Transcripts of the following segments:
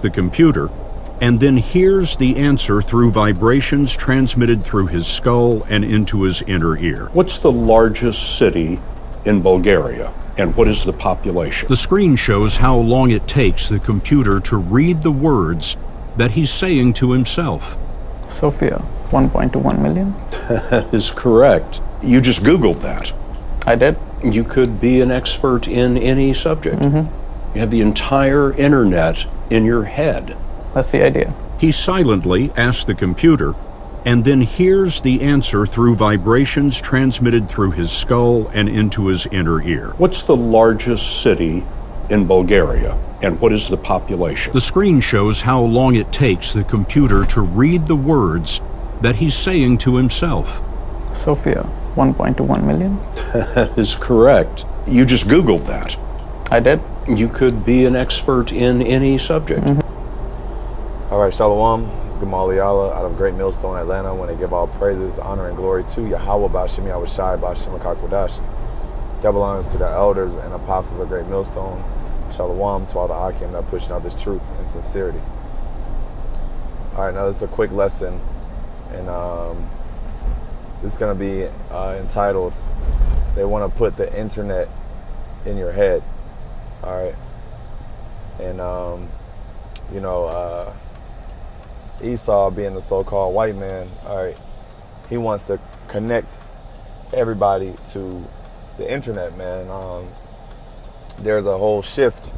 asks the computer, and then hears the answer through vibrations transmitted through his skull and into his inner ear. What's the largest city in Bulgaria, and what is the population? The screen shows how long it takes the computer to read the words that he's saying to himself. Sofia, 1.21 million. That is correct. You just Googled that. I did. You could be an expert in any subject. You have the entire internet in your head. That's the idea. He silently asks the computer, and then hears the answer through vibrations transmitted through his skull and into his inner ear. What's the largest city in Bulgaria, and what is the population? The screen shows how long it takes the computer to read the words that he's saying to himself. Sofia, 1.21 million. That is correct. You just Googled that. I did. You could be an expert in any subject. All right, Shalom. It's Gamal Yala out of Great Millstone, Atlanta. When they give all praises, honor, and glory to Yahweh Bashim Yahushai Bashim HaKadosh. Double honors to the elders and apostles of Great Millstone. Shalom to all the Akim that are pushing out this truth and sincerity. All right, now this is a quick lesson, and this is going to be entitled, They Want to Put the Internet in Your Head. All right. And, Esau, being the so-called white man, all right, he wants to connect everybody to the internet, man. There's a whole shift,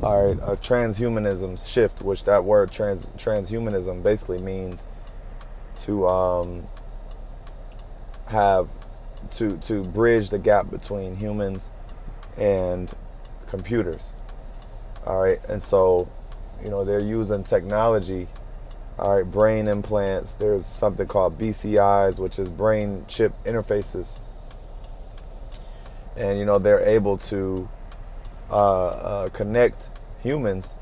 all right, a transhumanism shift, which that word transhumanism basically means to have to bridge the gap between humans and computers. All right, and so, they're using technology. All right, brain implants. There's something called BCIs, which is brain chip interfaces. And, they're able to connect humans,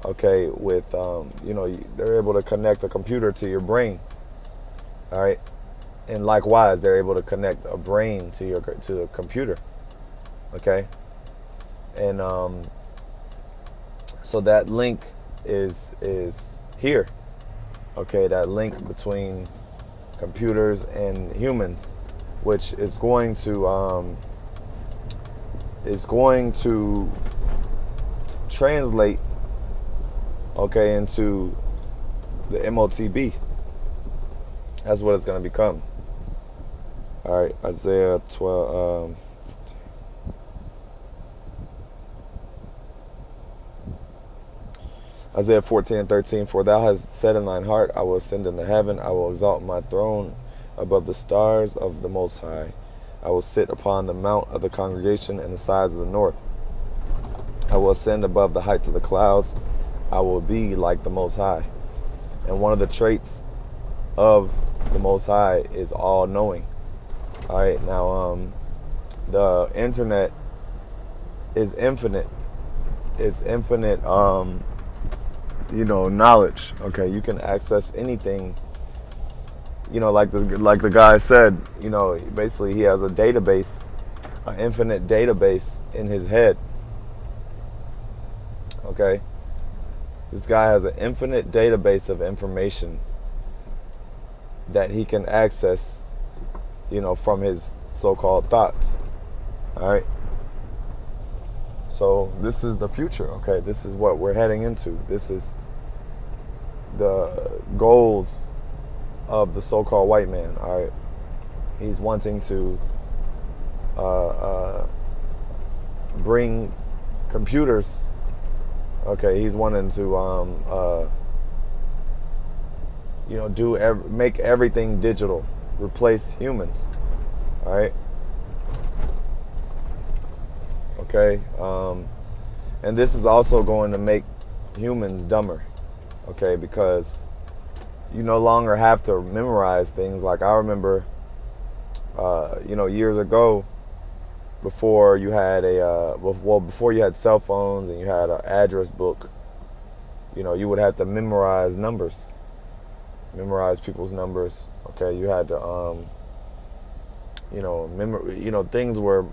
okay, with, they're able to connect a computer to your brain. All right. And likewise, they're able to connect a brain to a computer. Okay. And so that link is here. Okay, that link between computers and humans, which is going to translate, okay, into the MOTB. That's what it's going to become. All right, Isaiah 12. Isaiah 14:13, for thou hast said in thine heart, I will ascend into heaven, I will exalt my throne above the stars of the Most High. I will sit upon the mount of the congregation in the sides of the north. I will ascend above the heights of the clouds. I will be like the Most High. And one of the traits of the Most High is all-knowing. All right, now the internet is infinite. It's infinite knowledge. Okay, you can access anything. Like the guy said, basically he has a database, an infinite database in his head. Okay, this guy has an infinite database of information that he can access, from his so-called thoughts. All right. So this is the future. Okay, this is what we're heading into. This is the goals of the so-called white man. All right, he's wanting to bring computers. Okay, he's wanting to make everything digital, replace humans. All right. Okay, and this is also going to make humans dumber. Okay, because you no longer have to memorize things. Like I remember, years ago, before you had before you had cell phones and you had an address book, you would have to memorize numbers, memorize people's numbers. Okay, you had to, things were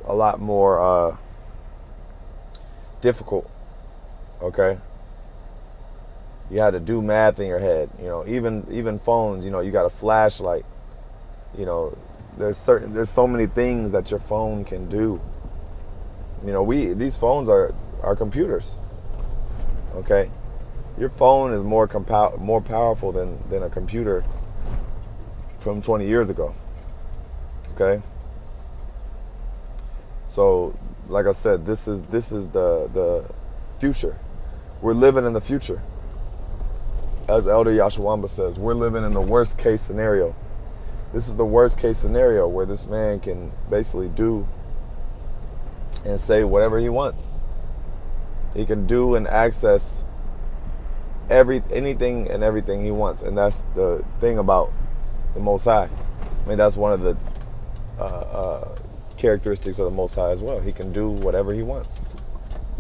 a lot more difficult. Okay, You had to do math in your head. You know, even phones. You know, you got a flashlight. You know, there's so many things that your phone can do. You know, these phones are computers. Okay, your phone is more powerful than a computer from 20 years ago. Okay, so like I said, this is the future. We're living in the future. As Elder Yashawamba says, we're living in the worst case scenario. This is the worst case scenario where this man can basically do and say whatever he wants. He can do and access anything and everything he wants. And that's the thing about the Most High. I mean, that's one of the characteristics of the Most High as well. He can do whatever he wants.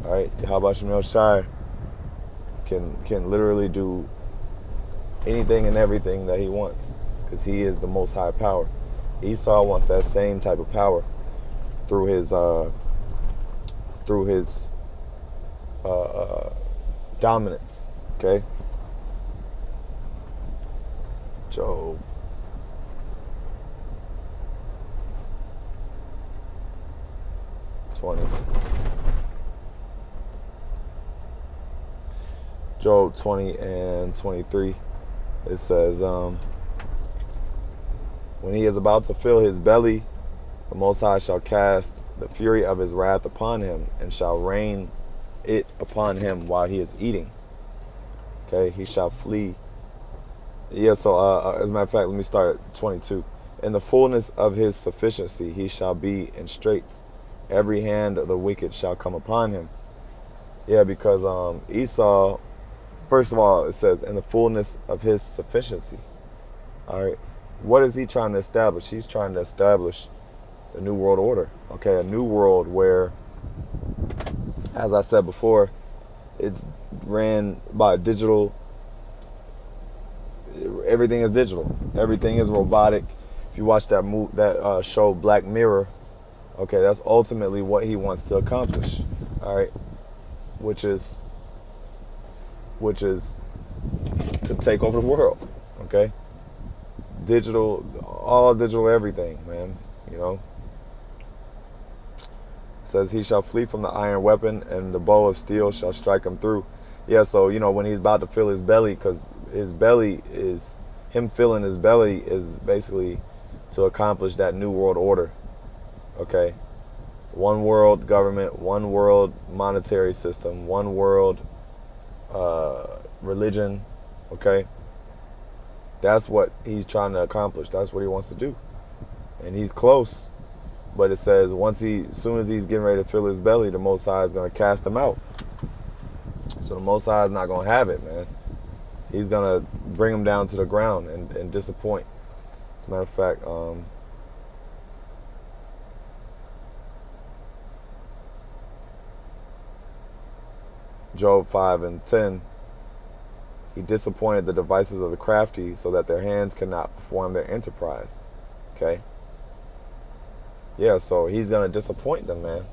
All right, Yahweh Shemel Shai can literally do anything and everything that he wants, because he is the Most High power. Esau wants that same type of power through his dominance. Okay, Job 20. Job 20 and 23. It says, when he is about to fill his belly, the Most High shall cast the fury of his wrath upon him, and shall rain it upon him while he is eating. Okay, he shall flee. Yeah, so as a matter of fact, let me start at 22. In the fullness of his sufficiency, he shall be in straits. Every hand of the wicked shall come upon him. Yeah, because Esau, first of all, it says, in the fullness of his sufficiency. All right. What is he trying to establish? He's trying to establish the New World Order. Okay, a new world where, as I said before, it's ran by digital. Everything is digital. Everything is robotic. If you watch that show Black Mirror, okay, that's ultimately what he wants to accomplish. All right, which is to take over the world. Okay, digital, all digital, everything, man. You know. It says he shall flee from the iron weapon, and the bow of steel shall strike him through. Yeah, so you know when he's about to fill his belly, because his belly is him filling his belly is basically to accomplish that new world order. Okay, one world government, one world monetary system, one world religion. Okay, that's what he's trying to accomplish. That's what he wants to do, and he's close. But it says as soon as he's getting ready to fill his belly, the Most High is going to cast him out. So the Most High is not going to have it, man. He's going to bring him down to the ground and disappoint. As a matter of fact, Job 5 and 10, he disappointed the devices of the crafty so that their hands cannot perform their enterprise. Okay? Yeah, so he's going to disappoint them, man.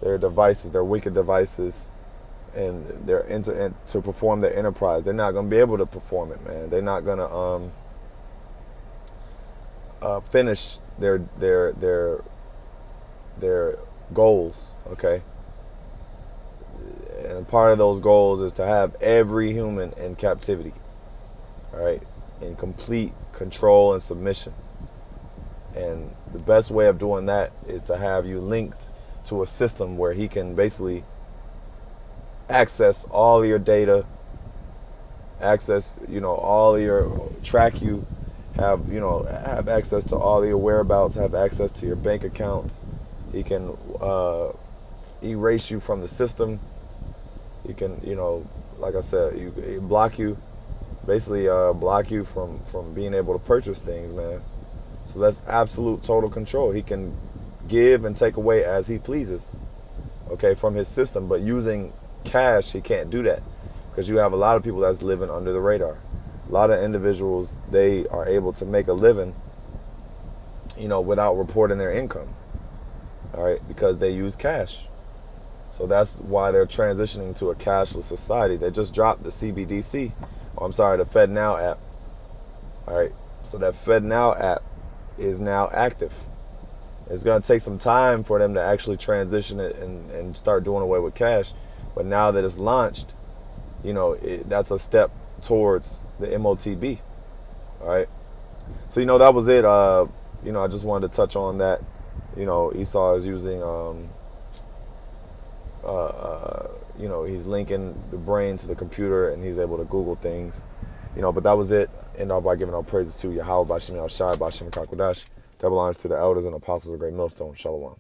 Their devices, their wicked devices, and to perform their enterprise. They're not going to be able to perform it, man. They're not going to finish their goals, okay? And part of those goals is to have every human in captivity, all right, in complete control and submission. And the best way of doing that is to have you linked to a system where he can basically access all of your data, access, all of your, track you, have access to all of your whereabouts, have access to your bank accounts. He can erase you from the system. He can, like I said, you block you, basically block you from being able to purchase things, man. So that's absolute total control. He can give and take away as he pleases, okay, from his system. But using cash, he can't do that, because you have a lot of people that's living under the radar. A lot of individuals, they are able to make a living, without reporting their income, all right, because they use cash. So that's why they're transitioning to a cashless society. They just dropped the CBDC. Oh, I'm sorry, the FedNow app. All right. So that FedNow app is now active. It's going to take some time for them to actually transition it and start doing away with cash. But now that it's launched, you know, that's a step towards the MOTB. All right. So, you know, that was it. You know, I just wanted to touch on that. You know, Esau is using, you know, he's linking the brain to the computer and he's able to Google things. You know, but that was it. End off by giving all praises to Yahweh, Bashim Yahshai, Bashim Kakwadash. Double honors to the elders and apostles of Great Millstone. Shalom.